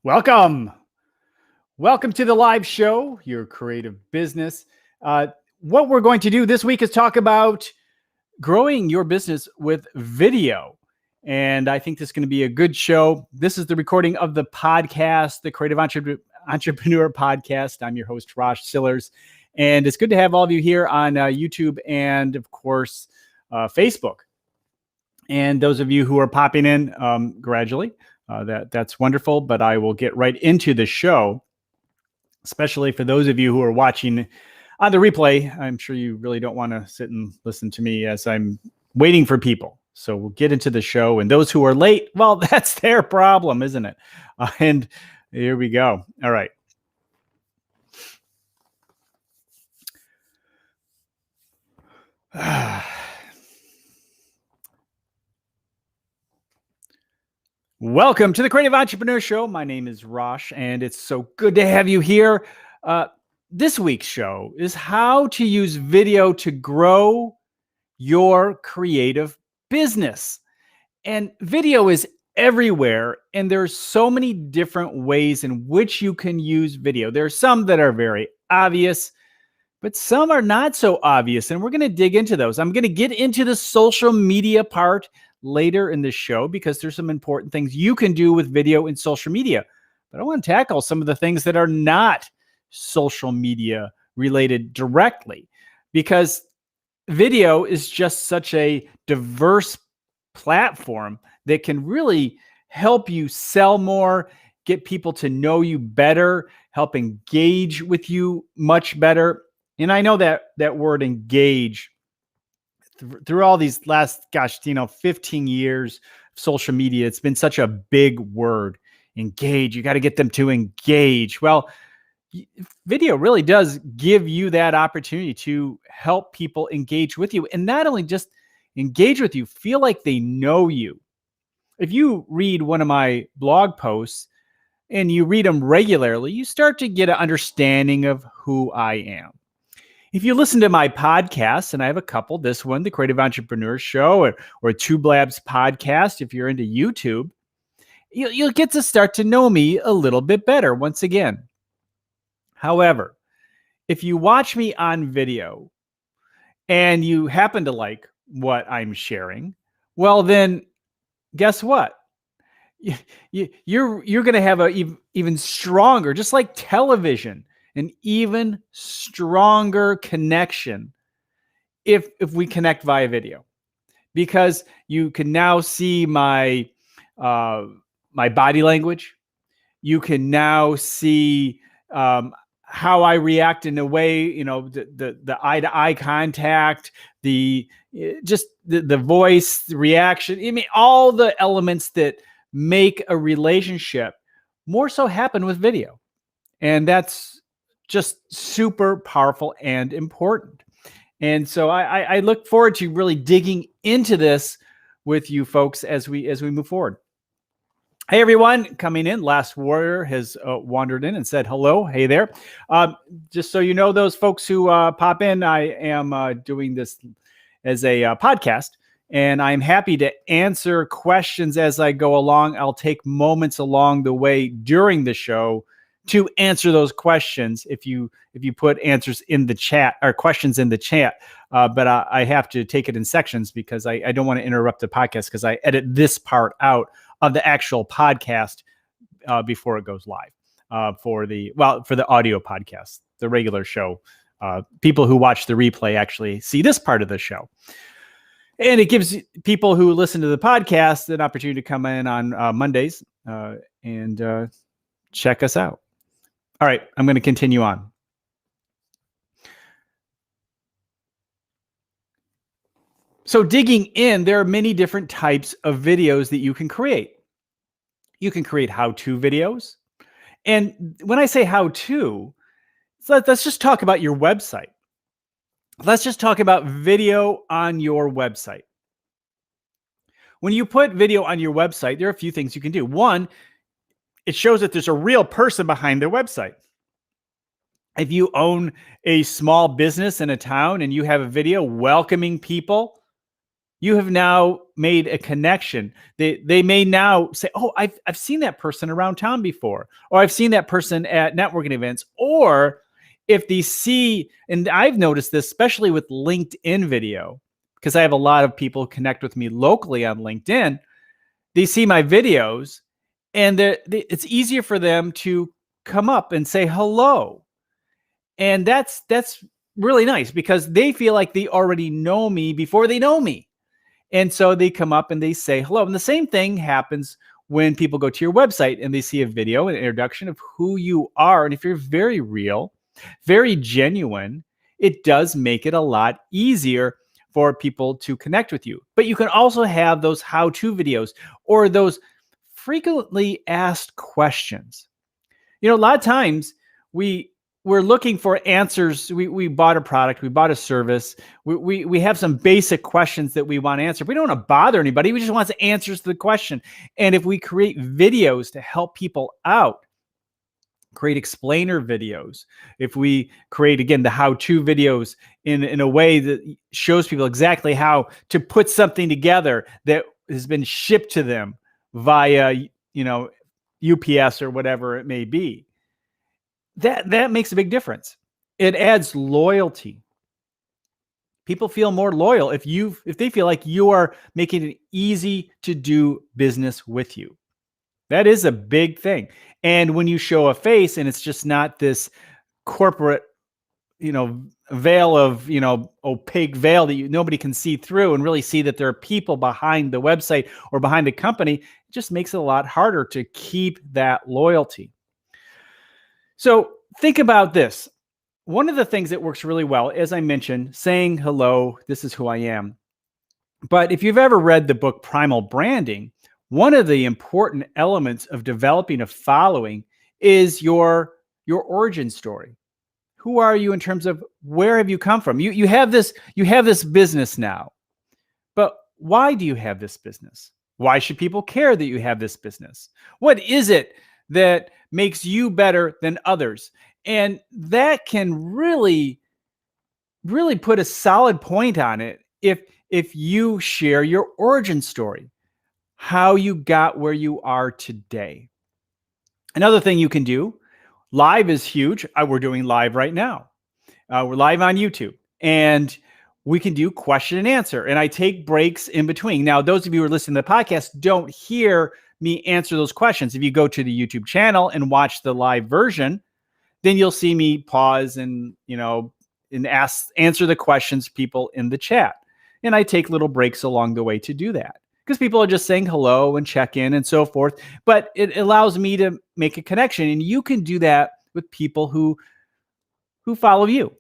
Welcome. Welcome to the live show, Your Creative Business. What we're going to do this week is talk about growing your business with video. And I think this is going to be a good show. This is the recording of the podcast, the Creative Entrepreneur Podcast. I'm your host, Rosh Sillars. And it's good to have all of you here on YouTube and, of course, Facebook. And those of you who are popping in gradually, that's wonderful. But I will get right into the show, especially for those of you who are watching on the replay. I'm sure you really don't want to sit and listen to me as I'm waiting for people. So we'll get into the show. And those who are late, well, that's their problem, isn't it? And here we go. All right. Welcome to the Creative Entrepreneur Show. My name is Rosh, and it's so good to have you here. This week's show is how to use video to grow your creative business. And video is everywhere, and there's so many different ways in which you can use video. There are some that are very obvious, but some are not so obvious, and we're going to dig into those. I'm going to get into the social media part later in the show because there's some important things you can do with video and social media. But I want to tackle some of the things that are not social media related directly, because video is just such a diverse platform that can really help you sell more, get people to know you better, help engage with you much better. And I know that word engage through all these last, 15 years of social media, it's been such a big word. Engage. You got to get them to engage. Well, video really does give you that opportunity to help people engage with you, and not only just engage with you, feel like they know you. If you read one of my blog posts and you read them regularly, you start to get an understanding of who I am. If you listen to my podcasts, and I have a couple, this one, the Creative Entrepreneur Show, or Two Blabs podcast, if you're into YouTube, you'll get to start to know me a little bit better once again. However, if you watch me on video and you happen to like what I'm sharing, well, then guess what? You're going to have an even stronger, just like television, an even stronger connection if we connect via video, because you can now see my body language. You can now see how I react in a way, the eye to eye contact, the voice, the reaction. I mean, all the elements that make a relationship more so happen with video. And that's just super powerful and important. And so I look forward to really digging into this with you folks as we move forward. Hey, everyone coming in. Last Warrior has wandered in and said hello. Hey there. Just so you know, those folks who pop in, I am doing this as a podcast, and I'm happy to answer questions as I go along. I'll take moments along the way during the show to answer those questions if you put answers in the chat or questions in the chat. But I have to take it in sections because I don't want to interrupt the podcast, because I edit this part out of the actual podcast before it goes live for the audio podcast. The regular show, people who watch the replay actually see this part of the show. And it gives people who listen to the podcast an opportunity to come in on Mondays and check us out. All right, I'm going to continue on. So digging in, there are many different types of videos that you can create. You can create how-to videos. And when I say how-to, let's just talk about your website. Let's just talk about video on your website. When you put video on your website, there are a few things you can do. One, it shows that there's a real person behind their website. If you own a small business in a town and you have a video welcoming people You have now made a connection. They may now say, oh, I've seen that person around town before, or I've seen that person at networking events. Or if they see, and I've noticed this, especially with LinkedIn video, because I have a lot of people connect with me locally on LinkedIn, they see my videos and it's easier for them to come up and say hello. And that's really nice because they feel like they already know me before they know me. And so they come up and they say hello. And the same thing happens when people go to your website and they see a video, an introduction of who you are. And if you're very real, very genuine, it does make it a lot easier for people to connect with you. But you can also have those how-to videos or those frequently asked questions. A lot of times we're looking for answers. We bought a product, we bought a service. We have some basic questions that we want to answer. We don't want to bother anybody. We just want answers to the question. And if we create videos to help people out, create explainer videos, if we create, again, the how-to videos in a way that shows people exactly how to put something together that has been shipped to them via, UPS or whatever it may be, that makes a big difference. It adds loyalty. People feel more loyal if they feel like you are making it easy to do business with you. That is a big thing. And when you show a face and it's just not this corporate, veil of, opaque veil that nobody can see through and really see that there are people behind the website or behind the company, it just makes it a lot harder to keep that loyalty. So think about this. One of the things that works really well, as I mentioned, saying hello, this is who I am. But if you've ever read the book Primal Branding, one of the important elements of developing a following is your origin story. Who are you in terms of where have you come from? You have this business now. But why do you have this business? Why should people care that you have this business? What is it that makes you better than others? And that can really, really put a solid point on it if you share your origin story, how you got where you are today. Another thing you can do, live is huge. We're doing live right now. We're live on YouTube, and we can do question and answer. And I take breaks in between. Now, those of you who are listening to the podcast don't hear me answer those questions. If you go to the YouTube channel and watch the live version, then you'll see me pause and answer the questions people in the chat. And I take little breaks along the way to do that because people are just saying hello and check in and so forth. But it allows me to make a connection, and you can do that with people who follow you,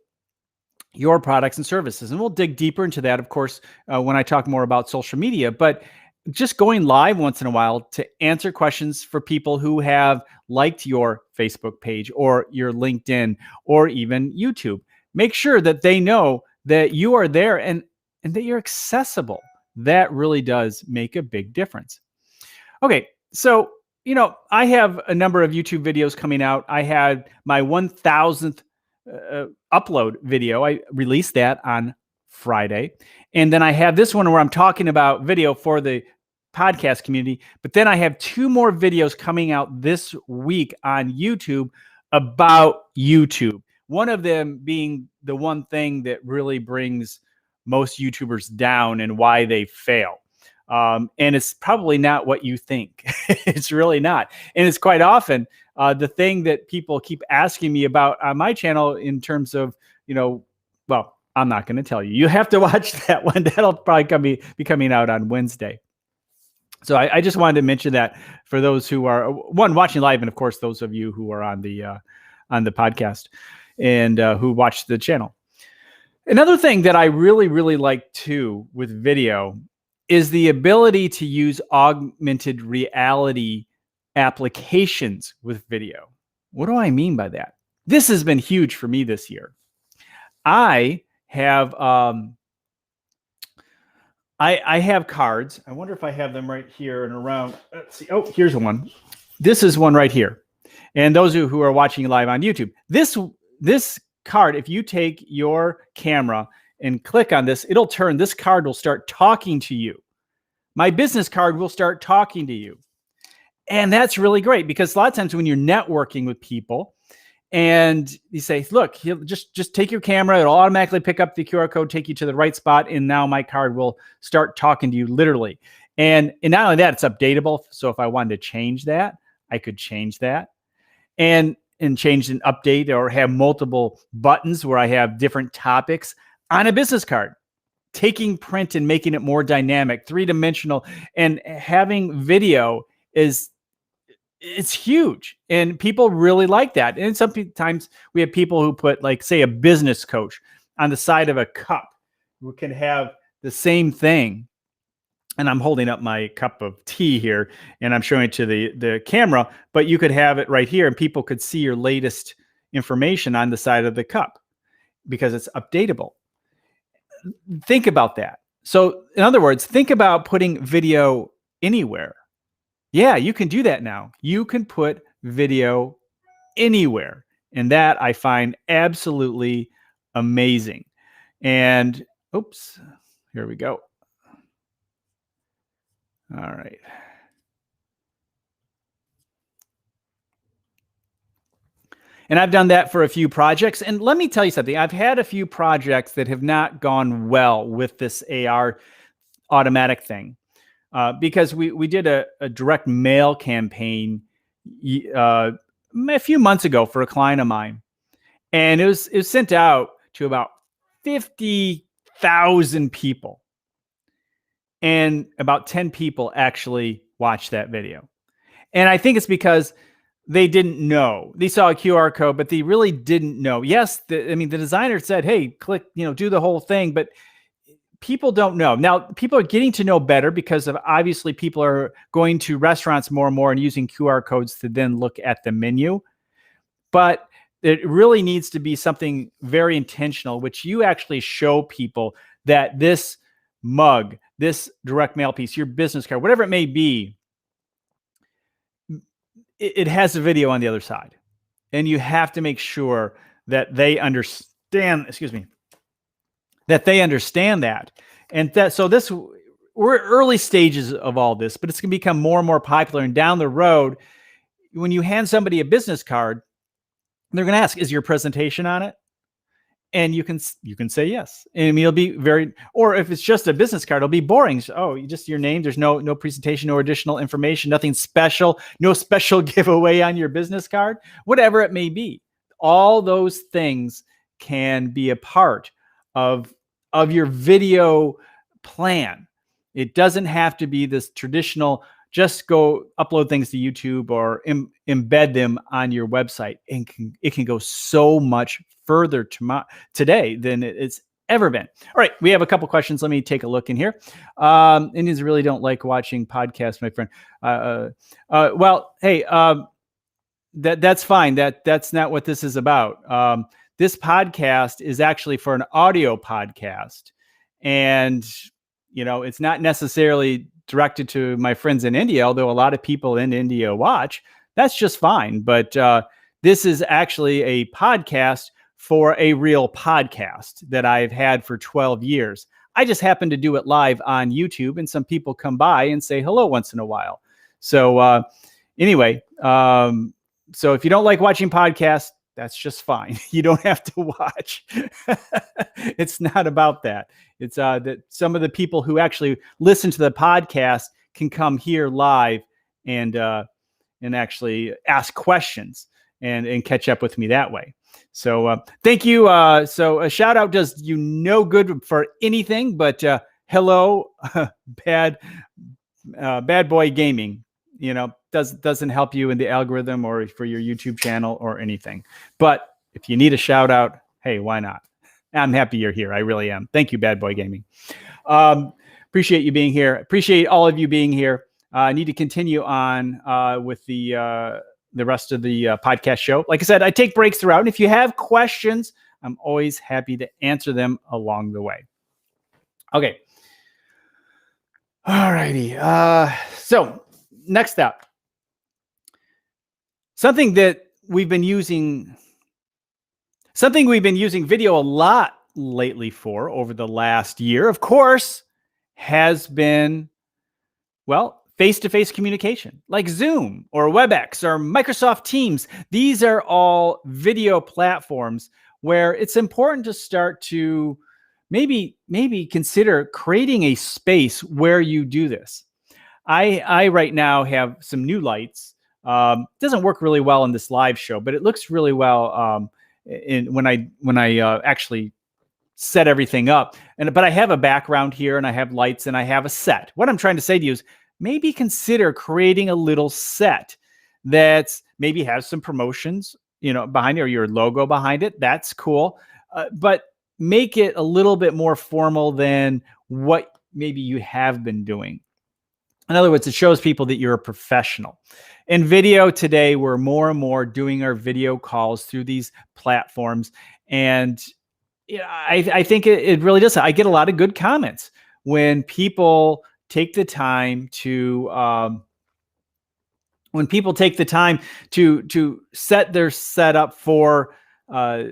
your products and services. And we'll dig deeper into that, of course, when I talk more about social media. But just going live once in a while to answer questions for people who have liked your Facebook page or your LinkedIn or even YouTube. Make sure that they know that you are there and that you're accessible. That really does make a big difference. Okay, so, I have a number of YouTube videos coming out. I had my 1,000th upload video. I released that on Friday. And then I have this one where I'm talking about video for the podcast community. But then I have 2 more videos coming out this week on YouTube about YouTube. One of them being the one thing that really brings most YouTubers down and why they fail. And it's probably not what you think. It's really not. And it's quite often the thing that people keep asking me about on my channel in terms of, well, I'm not going to tell you. You have to watch that one. That'll probably be coming out on Wednesday. So I just wanted to mention that for those who are watching live, and of course those of you who are on the podcast and who watch the channel. Another thing that I really, really like too with video is the ability to use augmented reality applications with video. What do I mean by that? This has been huge for me this year. I have I have cards. I wonder if I have them right here and around. Let's see. Oh, here's one. This is one right here. And those who are watching live on YouTube, this card, if you take your camera and click on this, it'll turn, this card will start talking to you. My business card will start talking to you. And that's really great because a lot of times when you're networking with people and you say, look, just take your camera, it'll automatically pick up the QR code, take you to the right spot. And now my card will start talking to you literally. And not only that, it's updatable. So if I wanted to change that, I could change that and change and update or have multiple buttons where I have different topics on a business card. Taking print and making it more dynamic, three-dimensional, and having video it's huge. And people really like that. And sometimes we have people who put, like, say, a business coach on the side of a cup who can have the same thing. And I'm holding up my cup of tea here and I'm showing it to the camera, but you could have it right here and people could see your latest information on the side of the cup because it's updatable. Think about that. So in other words, think about putting video anywhere. Yeah, you can do that now. You can put video anywhere. And that I find absolutely amazing. And oops, here we go. All right. And I've done that for a few projects. And let me tell you something. I've had a few projects that have not gone well with this AR automatic thing. Because we did a direct mail campaign a few months ago for a client of mine. And it was sent out to about 50,000 people. And about 10 people actually watched that video. And I think it's because they didn't know. They saw a QR code, but they really didn't know. Yes, the designer said, hey, click, do the whole thing. But people don't know. Now, people are getting to know better because of obviously people are going to restaurants more and more and using QR codes to then look at the menu. But it really needs to be something very intentional, which you actually show people that this mug, this direct mail piece, your business card, whatever it may be, it has a video on the other side. And you have to make sure that they understand, that they understand that. And we're early stages of all this, but it's going to become more and more popular. And down the road, when you hand somebody a business card, they're going to ask, is your presentation on it? And you can say yes. And it'll be or if it's just a business card, it'll be boring. So, just your name. There's no presentation, no additional information, nothing special, no special giveaway on your business card, whatever it may be. All those things can be a part of your video plan. It doesn't have to be this traditional, just go upload things to YouTube or embed them on your website. And it can go so much further today than it's ever been. All right, we have a couple questions. Let me take a look in here. Indians really don't like watching podcasts, my friend. Well, hey, that's fine. That's not what this is about. This podcast is actually for an audio podcast. And, it's not necessarily directed to my friends in India, although a lot of people in India watch. That's just fine. But this is actually a podcast for a real podcast that I've had for 12 years. I just happen to do it live on YouTube, and some people come by and say hello once in a while. So anyway, so if you don't like watching podcasts, that's just fine. You don't have to watch. It's not about that. It's that some of the people who actually listen to the podcast can come here live and actually ask questions and catch up with me that way. So thank you. So a shout out does you no good for anything, but hello, bad boy gaming. Doesn't help you in the algorithm or for your YouTube channel or anything. But if you need a shout out, hey, why not? I'm happy you're here. I really am. Thank you, Bad Boy Gaming. Appreciate you being here. Appreciate all of you being here. I need to continue on with the rest of the podcast show. Like I said, I take breaks throughout. And if you have questions, I'm always happy to answer them along the way. Okay. All righty. So next up, something we've been using video a lot lately for over the last year, of course, has been, well, face-to-face communication like Zoom or WebEx or Microsoft Teams. These are all video platforms where it's important to start to maybe consider creating a space where you do this. I right now have some new lights. Doesn't work really well in this live show, but it looks really well when I actually set everything up. But I have a background here, and I have lights, and I have a set. What I'm trying to say to you is maybe consider creating a little set that's maybe has some promotions, behind it, or your logo behind it. That's cool, but make it a little bit more formal than what maybe you have been doing. In other words, it shows people that you're a professional. In video today, we're more and more doing our video calls through these platforms. And I think it really does. I get a lot of good comments when people take the time to set their setup for a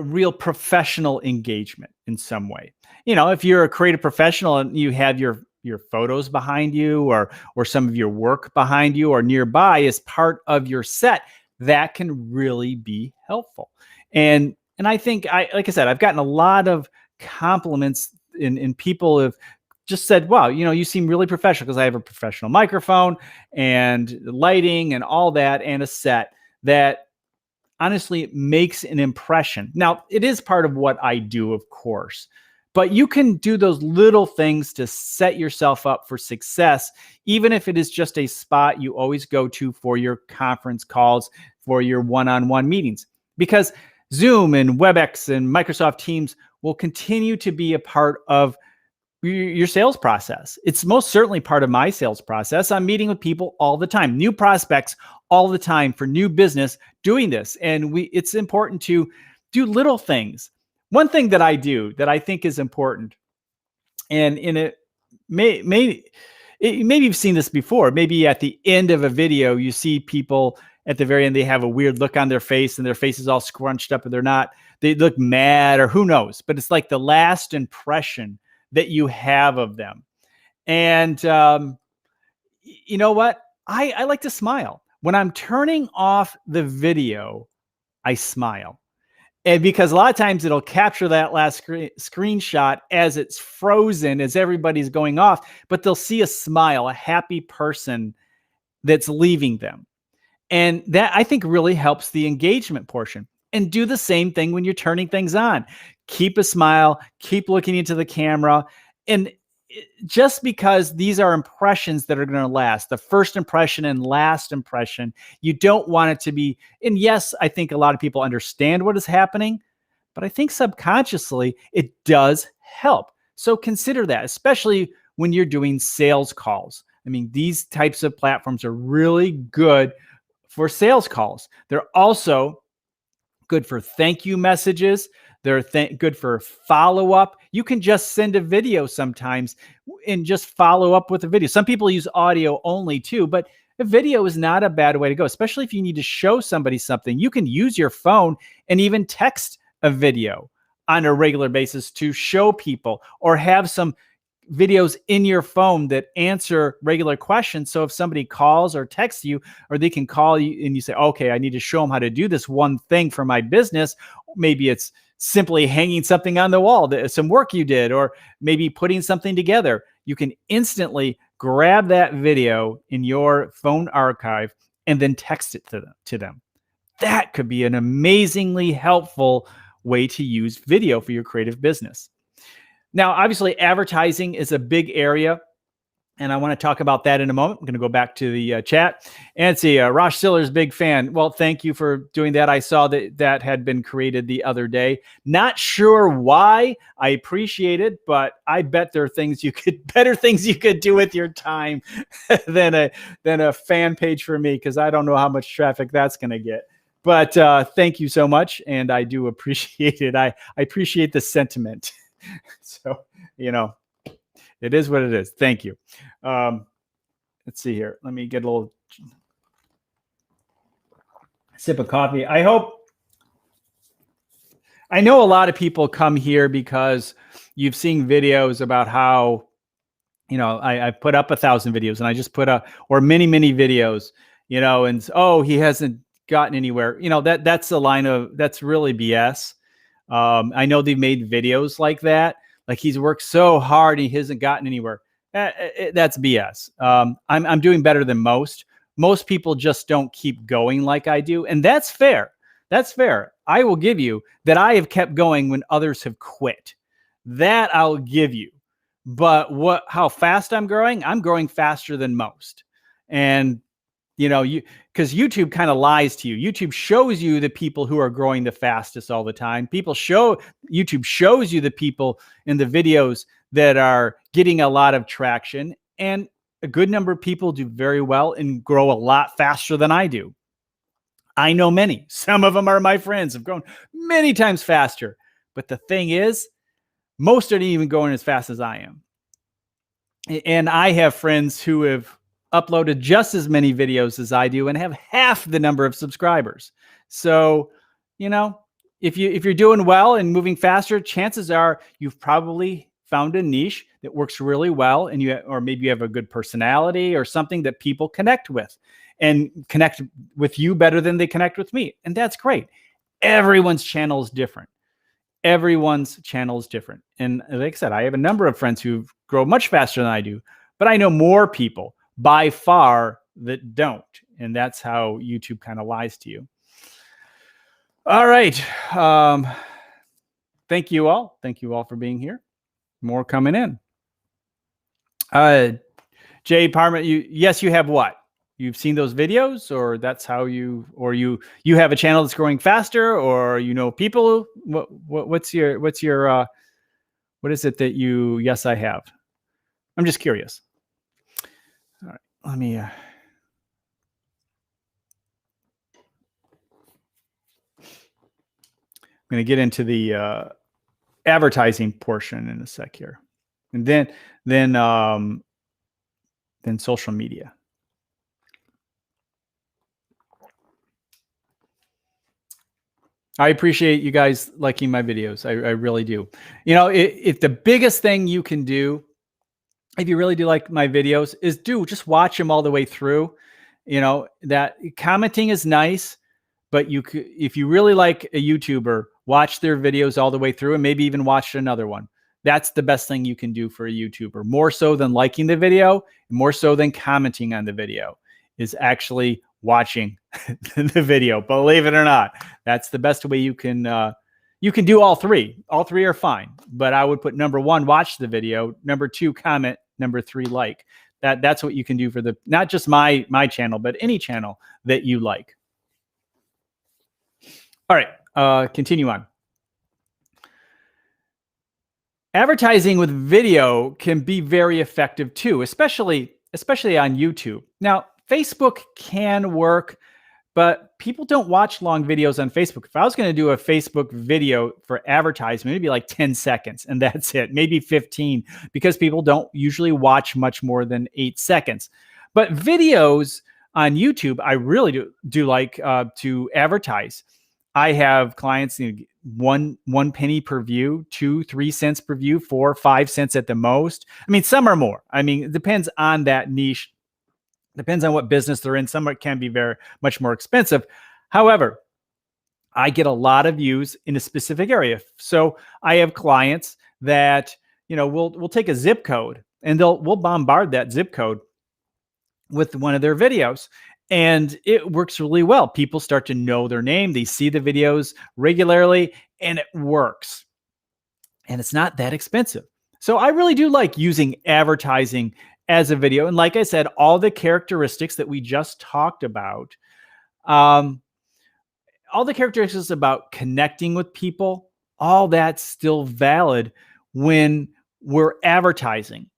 real professional engagement in some way. If you're a creative professional and you have your photos behind you, or some of your work behind you or nearby as part of your set, that can really be helpful. And I think, like I said, I've gotten a lot of compliments, in people have just said, wow, you seem really professional, because I have a professional microphone and lighting and all that, and a set that honestly makes an impression. Now, it is part of what I do, of course, but you can do those little things to set yourself up for success, even if it is just a spot you always go to for your conference calls, for your one-on-one meetings, because Zoom and WebEx and Microsoft Teams will continue to be a part of your sales process. It's most certainly part of my sales process. I'm meeting with people all the time, new prospects all the time for new business doing this. And it's important to do little things. One thing that I do that I think is important, and maybe you've seen this before. Maybe at the end of a video, you see people at the very end, they have a weird look on their face, and their face is all scrunched up, and they look mad, or who knows, but it's like the last impression that you have of them. And you know what? I like to smile. When I'm turning off the video, I smile. And because a lot of times it'll capture that last screenshot as it's frozen, as everybody's going off, but they'll see a smile, a happy person that's leaving them. And that, I think, really helps the engagement portion. And do the same thing when you're turning things on. Keep a smile, keep looking into the camera. And just because these are impressions that are going to last, the first impression and last impression, you don't want it to be, and yes, I think a lot of people understand what is happening, but I think subconsciously it does help. So consider that, especially when you're doing sales calls. I mean, these types of platforms are really good for sales calls. They're also good for thank you messages. They're good for follow-up. You can just send a video sometimes and just follow up with a video. Some people use audio only too, but a video is not a bad way to go, especially if you need to show somebody something. You can use your phone and even text a video on a regular basis to show people, or have some videos in your phone that answer regular questions. So if somebody calls or texts you, or they can call you and you say, okay, I need to show them how to do this one thing for my business. Maybe it's simply hanging something on the wall, some work you did, or maybe putting something together. You can instantly grab that video in your phone archive and then text it to them. That could be an amazingly helpful way to use video for your creative business. Now, obviously, advertising is a big area, and I want to talk about that in a moment. I'm going to go back to the chat and see, Rosh Sillars, big fan. Well, thank you for doing that. I saw that had been created the other day. Not sure why. I appreciate it, but I bet there are better things you could do with your time than a fan page for me, because I don't know how much traffic that's going to get. But thank you so much, and I do appreciate it. I appreciate the sentiment. So, it is what it is. Thank you. Let's see here. Let me get a little sip of coffee. I hope I know a lot of people come here because you've seen videos about how, I put up 1,000 videos and I just put up, or many, many videos, and oh, he hasn't gotten anywhere. That's a line of, that's really BS. I know they've made videos like that. Like he's worked so hard, he hasn't gotten anywhere. That's BS. I'm doing better than most. Most people just don't keep going like I do. And that's fair. That's fair. I will give you that I have kept going when others have quit. That I'll give you. But how fast I'm growing faster than most. And because YouTube kind of lies to you. YouTube shows you the people who are growing the fastest all the time. YouTube shows you the people in the videos that are getting a lot of traction, and a good number of people do very well and grow a lot faster than I do. I know many. Some of them are my friends, have grown many times faster. But the thing is, most aren't even going as fast as I am. And I have friends who have uploaded just as many videos as I do and have half the number of subscribers. So, if you're doing well and moving faster, chances are you've probably found a niche that works really well, and or maybe you have a good personality or something that people connect with and connect with you better than they connect with me. And that's great. Everyone's channel is different. Everyone's channel is different. And like I said, I have a number of friends who grow much faster than I do, but I know more people by far that don't. And that's how YouTube kind of lies to you. All right. Thank you all. Thank you all for being here. More coming in. Jay Parma, yes, you have what? You've seen those videos, or that's how you have a channel that's growing faster, or people. What's your what is it that you? Yes, I have. I'm just curious. All right, let me. I'm going to get into the advertising portion in a sec here, and then social media. I appreciate you guys liking my videos. I really do. If the biggest thing you can do, if you really do like my videos, is just watch them all the way through. That commenting is nice, but if you really like a YouTuber, watch their videos all the way through and maybe even watch another one. That's the best thing you can do for a YouTuber, more so than liking the video, more so than commenting on the video, is actually watching the video. Believe it or not, that's the best way you can do all three. All three are fine, but I would put number 1, watch the video, number 2, comment, number 3, like. That's what you can do for not just my channel, but any channel that you like. All right, continue on. Advertising with video can be very effective too, especially on YouTube. Now, Facebook can work, but people don't watch long videos on Facebook. If I was going to do a Facebook video for advertisement, it'd be like 10 seconds and that's it, maybe 15, because people don't usually watch much more than 8 seconds. But videos on YouTube, I really do like to advertise. I have clients, 1 penny per view, 2-3 cents per view, 4-5 cents at the most. I mean, some are more. I mean, it depends on that niche. Depends on what business they're in. Some can be very much more expensive. However, I get a lot of views in a specific area. So I have clients that, we'll take a zip code and we'll bombard that zip code with one of their videos. And it works really well. People start to know their name. They see the videos regularly and it works. And it's not that expensive. So I really do like using advertising as a video. And like I said, all the characteristics that we just talked about, all the characteristics about connecting with people, all that's still valid when we're advertising.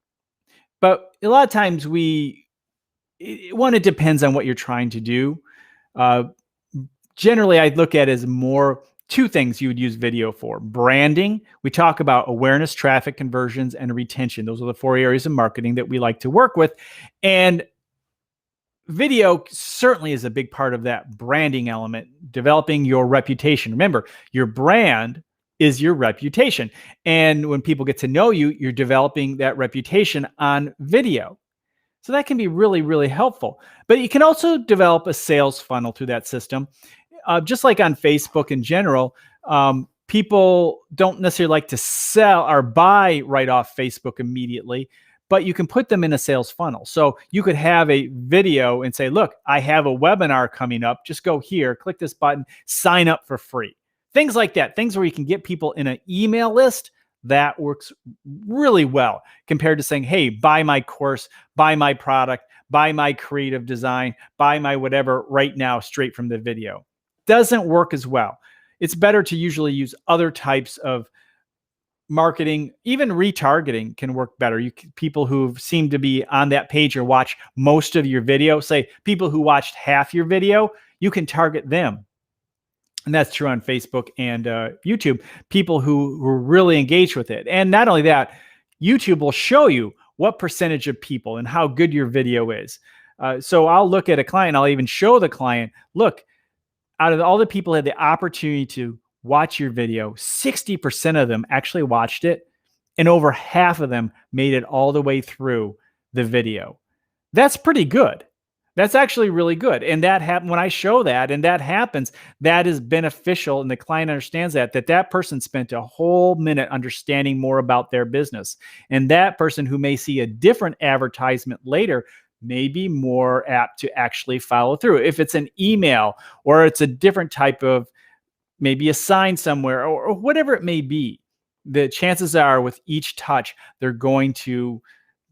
But a lot of times it depends on what you're trying to do. Generally, I'd look at it as more 2 things you would use video for. Branding. We talk about awareness, traffic conversions, and retention. Those are the 4 areas of marketing that we like to work with. And video certainly is a big part of that branding element, developing your reputation. Remember, your brand is your reputation. And when people get to know you, you're developing that reputation on video. So that can be really, really helpful. But you can also develop a sales funnel through that system. Just like on Facebook in general, people don't necessarily like to sell or buy right off Facebook immediately, but you can put them in a sales funnel. So you could have a video and say, look, I have a webinar coming up. Just go here, click this button, sign up for free. Things like that, things where you can get people in an email list. That works really well compared to saying, hey, buy my course, buy my product, buy my creative design, buy my whatever right now, straight from the video. Doesn't work as well. It's better to usually use other types of marketing. Even retargeting can work better. People who seem to be on that page or watch most of your video, say people who watched half your video, you can target them. And that's true on Facebook and YouTube, people who were really engaged with it. And not only that, YouTube will show you what percentage of people and how good your video is. So I'll look at a client, I'll even show the client, look, out of all the people who had the opportunity to watch your video, 60% of them actually watched it, and over half of them made it all the way through the video. That's pretty good. That's actually really good. And that happens when I show that, and that happens, that is beneficial. And the client understands that person spent a whole minute understanding more about their business. And that person who may see a different advertisement later may be more apt to actually follow through. If it's an email or it's a different type of, maybe a sign somewhere or whatever it may be, the chances are with each touch, they're going to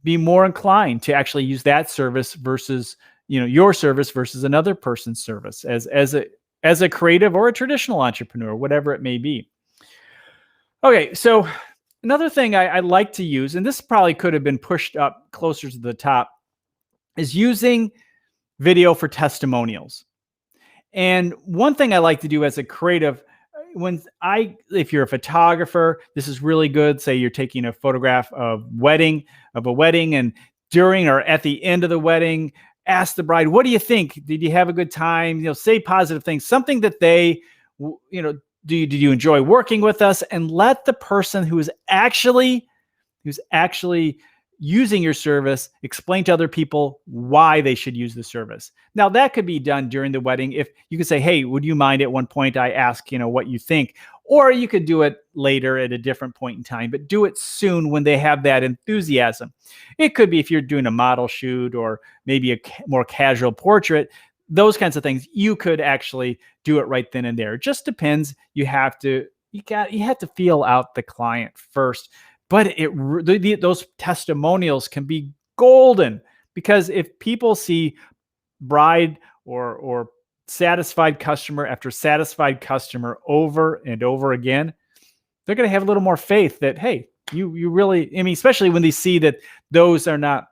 be more inclined to actually use that service versus, your service versus another person's service as a creative or a traditional entrepreneur, whatever it may be. Okay, so another thing I like to use, and this probably could have been pushed up closer to the top, is using video for testimonials. And one thing I like to do as a creative, if you're a photographer, this is really good. Say you're taking a photograph of a wedding, and during or at the end of the wedding, ask the bride, what do you think? Did you have a good time? Say positive things, something that they, did you enjoy working with us? And let the person who's actually using your service explain to other people why they should use the service. Now that could be done during the wedding. If you could say, hey, would you mind at one point I ask, what you think? Or you could do it later at a different point in time, but do it soon when they have that enthusiasm. It could be if you're doing a model shoot or maybe a more casual portrait, those kinds of things. You could actually do it right then and there. It just depends. You have to feel out the client first. But those testimonials can be golden, because if people see bride or satisfied customer after satisfied customer over and over again, they're going to have a little more faith that, hey, you really, especially when they see that those are not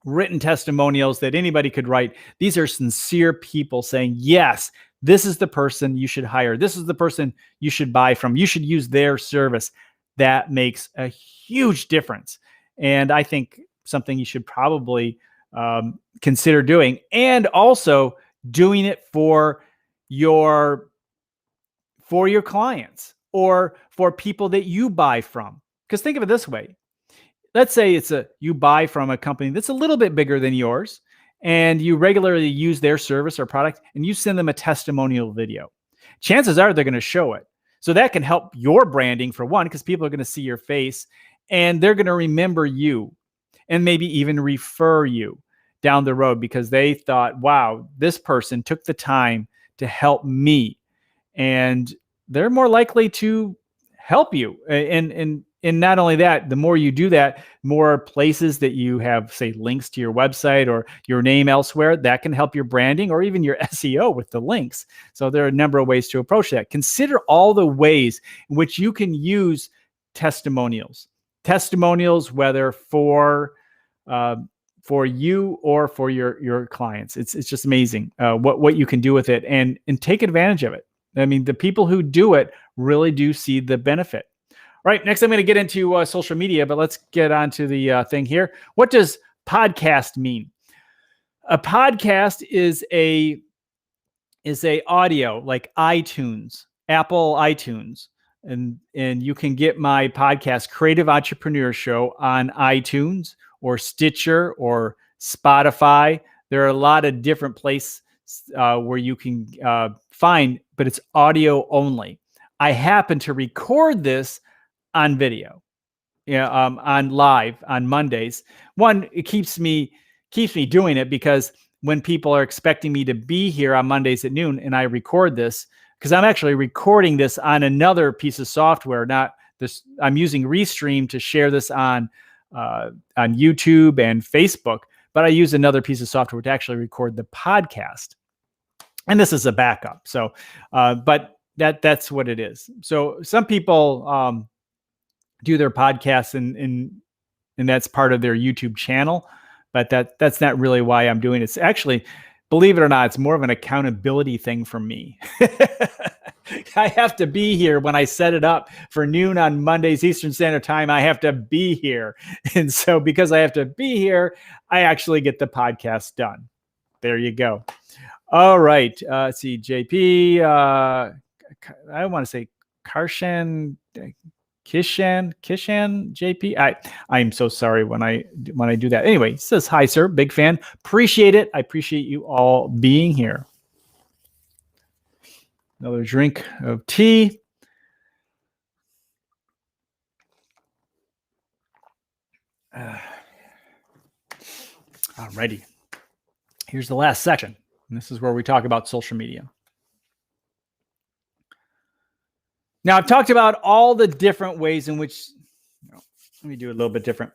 written testimonials that anybody could write. These are sincere people saying, yes, this is the person you should hire. This is the person you should buy from. You should use their service. That makes a huge difference. And I think something you should probably consider doing, and also doing it for your clients or for people that you buy from. Because think of it this way. Let's say you buy from a company that's a little bit bigger than yours, and you regularly use their service or product, and you send them a testimonial video. Chances are they're going to show it. So that can help your branding, for one, because people are going to see your face and they're going to remember you and maybe even refer you down the road because they thought, wow, this person took the time to help me. And they're more likely to help you. And not only that, the more you do that, more places that you have, say, links to your website or your name elsewhere, that can help your branding or even your SEO with the links. So there are a number of ways to approach that. Consider all the ways in which you can use testimonials. Testimonials, whether for you or for your clients. It's just amazing what you can do with it, and take advantage of it. The people who do it really do see the benefit. All right, next I'm going to get into social media, but let's get on to the thing here. What does podcast mean? A podcast is a audio, like iTunes, Apple iTunes. and you can get my podcast, Creative Entrepreneur Show, on iTunes or Stitcher or Spotify. There are a lot of different places where you can find, but it's audio only. I happen to record this on video, on live on Mondays. One, it keeps me doing it because when people are expecting me to be here on Mondays at noon and I record this, because I'm actually recording this on another piece of software, not this. I'm using Restream to share this on YouTube and Facebook, but I use another piece of software to actually record the podcast. And this is a backup. So, but that's what it is. So some people do their podcasts and that's part of their YouTube channel, but that's not really why I'm doing it. It's actually, believe it or not, it's more of an accountability thing for me. I have to be here when I set it up for noon on Mondays, Eastern Standard Time. I have to be here. And so because I have to be here, I actually get the podcast done. There you go. All right. Let's see, JP. I want to say Kishan, JP. I'm so sorry when I do that. Anyway, it says, hi, sir. Big fan. Appreciate it. I appreciate you all being here. Another drink of tea. All righty. Here's the last section. And this is where we talk about social media. Now, I've talked about all the different ways in which, let me do it a little bit different.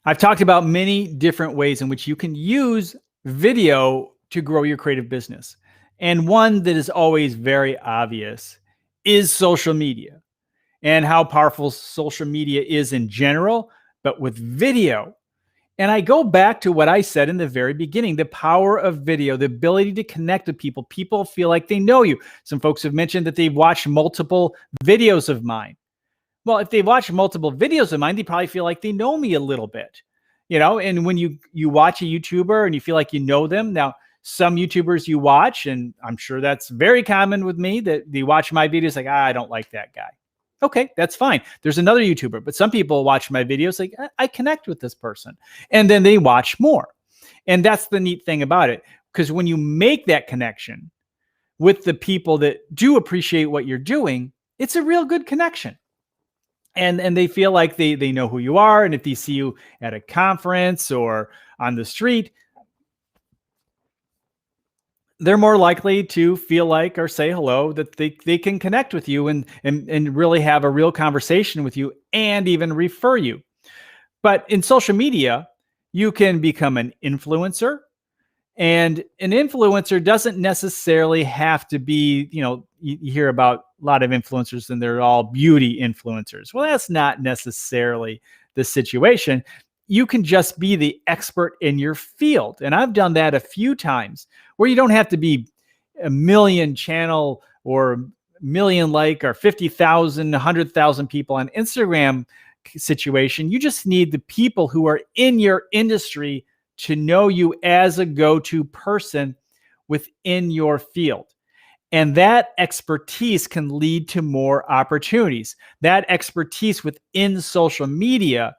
I've talked about many different ways in which you can use video to grow your creative business. And one that is always very obvious is social media and how powerful social media is in general, but with video. And I go back to what I said in the very beginning, the power of video, the ability to connect with people. People feel like they know you. Some folks have mentioned that they've watched multiple videos of mine. Well, if they've watched multiple videos of mine, they probably feel like they know me a little bit, and when you watch a YouTuber and you feel like you know them. Now, some YouTubers you watch, and I'm sure that's very common with me, that they watch my videos like, I don't like that guy. Okay, that's fine. There's another YouTuber, but some people watch my videos like, I connect with this person. And then they watch more. And that's the neat thing about it. Because when you make that connection with the people that do appreciate what you're doing, it's a real good connection. And they feel like they know who you are. And if they see you at a conference or on the street, they're more likely to feel like or say hello, that they can connect with you and really have a real conversation with you and even refer you. But in social media, you can become an influencer. And an influencer doesn't necessarily have to be, you hear about a lot of influencers and they're all beauty influencers. Well, that's not necessarily the situation. You can just be the expert in your field. And I've done that a few times where you don't have to be a million channel or million like or 50,000, 100,000 people on Instagram situation. You just need the people who are in your industry to know you as a go-to person within your field. And that expertise can lead to more opportunities. That expertise within social media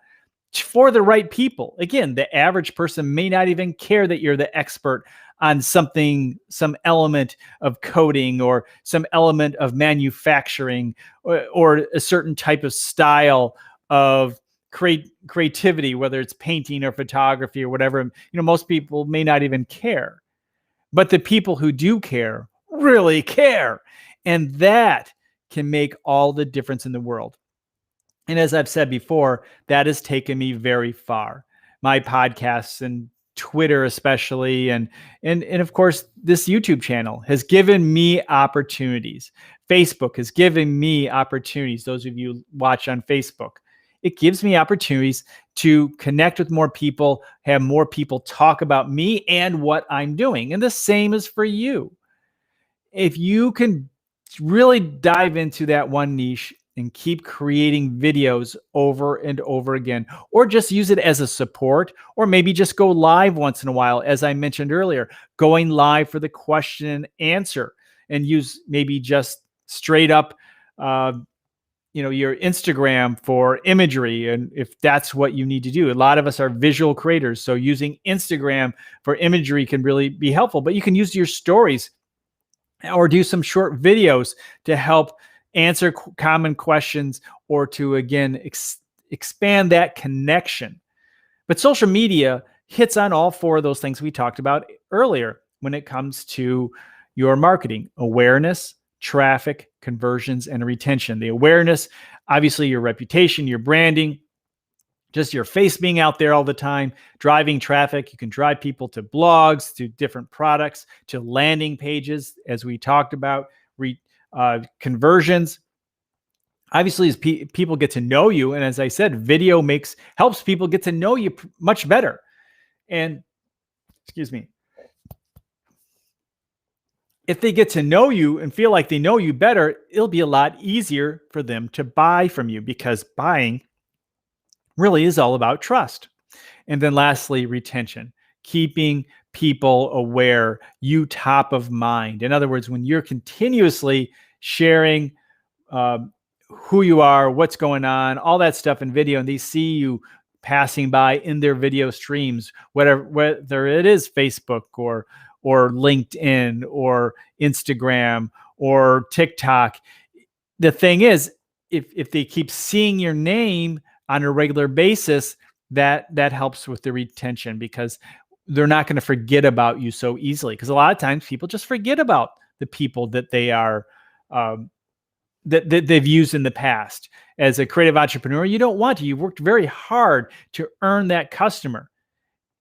for the right people. Again, the average person may not even care that you're the expert on something, some element of coding or some element of manufacturing or a certain type of style of creativity, whether it's painting or photography or whatever. Most people may not even care. But the people who do care really care. And that can make all the difference in the world. And as I've said before, that has taken me very far. My podcasts and Twitter especially, and of course, this YouTube channel has given me opportunities. Facebook has given me opportunities. Those of you watch on Facebook, it gives me opportunities to connect with more people, have more people talk about me and what I'm doing. And the same is for you. If you can really dive into that one niche and keep creating videos over and over again, or just use it as a support, or maybe just go live once in a while, as I mentioned earlier, going live for the question and answer, and use maybe just straight up, your Instagram for imagery, and if that's what you need to do. A lot of us are visual creators, so using Instagram for imagery can really be helpful, but you can use your stories or do some short videos to help answer common questions or to, again, expand that connection. But social media hits on all four of those things we talked about earlier when it comes to your marketing: awareness, traffic, conversions, and retention. The awareness, obviously your reputation, your branding, just your face being out there all the time, driving traffic. You can drive people to blogs, to different products, to landing pages, as we talked about, conversions. Obviously, as people get to know you, and as I said, video helps people get to know you much better. And, excuse me, if they get to know you and feel like they know you better, it'll be a lot easier for them to buy from you, because buying really is all about trust. And then lastly, retention, keeping people aware, you top of mind. In other words, when you're continuously sharing who you are, what's going on, all that stuff in video, and they see you passing by in their video streams, whether it is Facebook or LinkedIn or Instagram or TikTok. The thing is, if they keep seeing your name on a regular basis, that helps with the retention, because they're not going to forget about you so easily. Because a lot of times people just forget about the people that they are that they've used in the past. As a creative entrepreneur, you don't want to. You've worked very hard to earn that customer.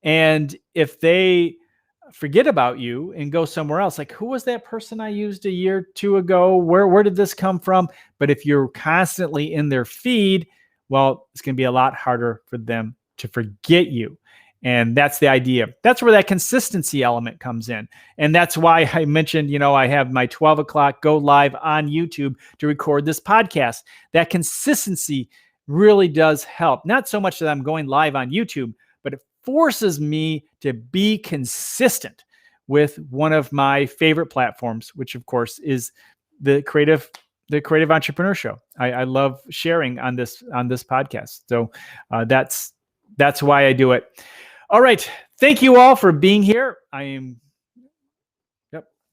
And if they forget about you and go somewhere else, like, who was that person I used a year or two ago? Where did this come from? But if you're constantly in their feed, well, it's going to be a lot harder for them to forget you. And that's the idea. That's where that consistency element comes in. And that's why I mentioned, I have my 12 o'clock go live on YouTube to record this podcast. That consistency really does help. Not so much that I'm going live on YouTube, but it forces me to be consistent with one of my favorite platforms, which of course is the Creative Entrepreneur Show. I love sharing on this podcast. So that's why I do it. All right. Thank you all for being here.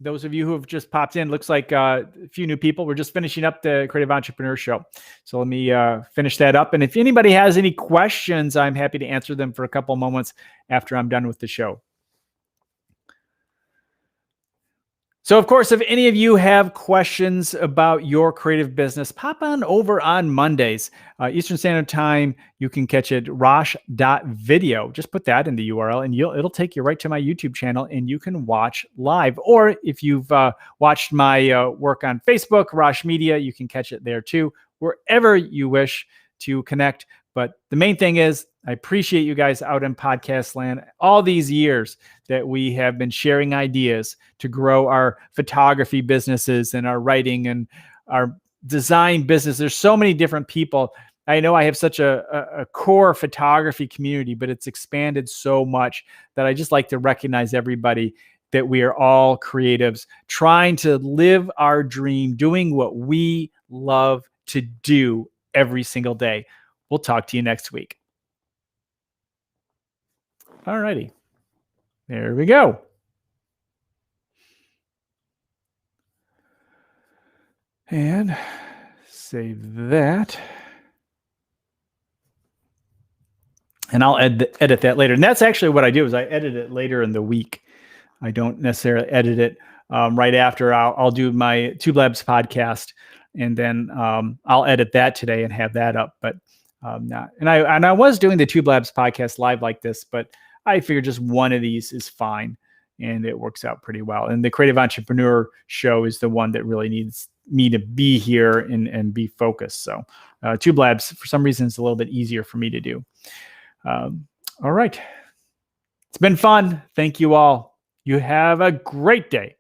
Those of you who have just popped in, looks like a few new people. We're just finishing up the Creative Entrepreneur Show. So let me finish that up. And if anybody has any questions, I'm happy to answer them for a couple of moments after I'm done with the show. So, of course, if any of you have questions about your creative business, pop on over on Mondays, Eastern Standard Time. You can catch it rosh.video. Just put that in the URL and it'll take you right to my YouTube channel, and you can watch live. Or if you've watched my work on Facebook, Rosh Media, you can catch it there too, wherever you wish to connect. But the main thing is, I appreciate you guys out in podcast land all these years that we have been sharing ideas to grow our photography businesses and our writing and our design business. There's so many different people. I know I have such a core photography community, but it's expanded so much that I just like to recognize everybody, that we are all creatives trying to live our dream, doing what we love to do every single day. We'll talk to you next week. All righty. There we go. And save that. And I'll edit that later. And that's actually what I do, is I edit it later in the week. I don't necessarily edit it right after. I'll do my Tube Labs podcast, and then I'll edit that today and have that up. But not. And I was doing the Tube Labs podcast live like this, but I figured just one of these is fine, and it works out pretty well. And the Creative Entrepreneur Show is the one that really needs me to be here and be focused. So Tube Labs, for some reason, is a little bit easier for me to do. All right. It's been fun. Thank you all. You have a great day.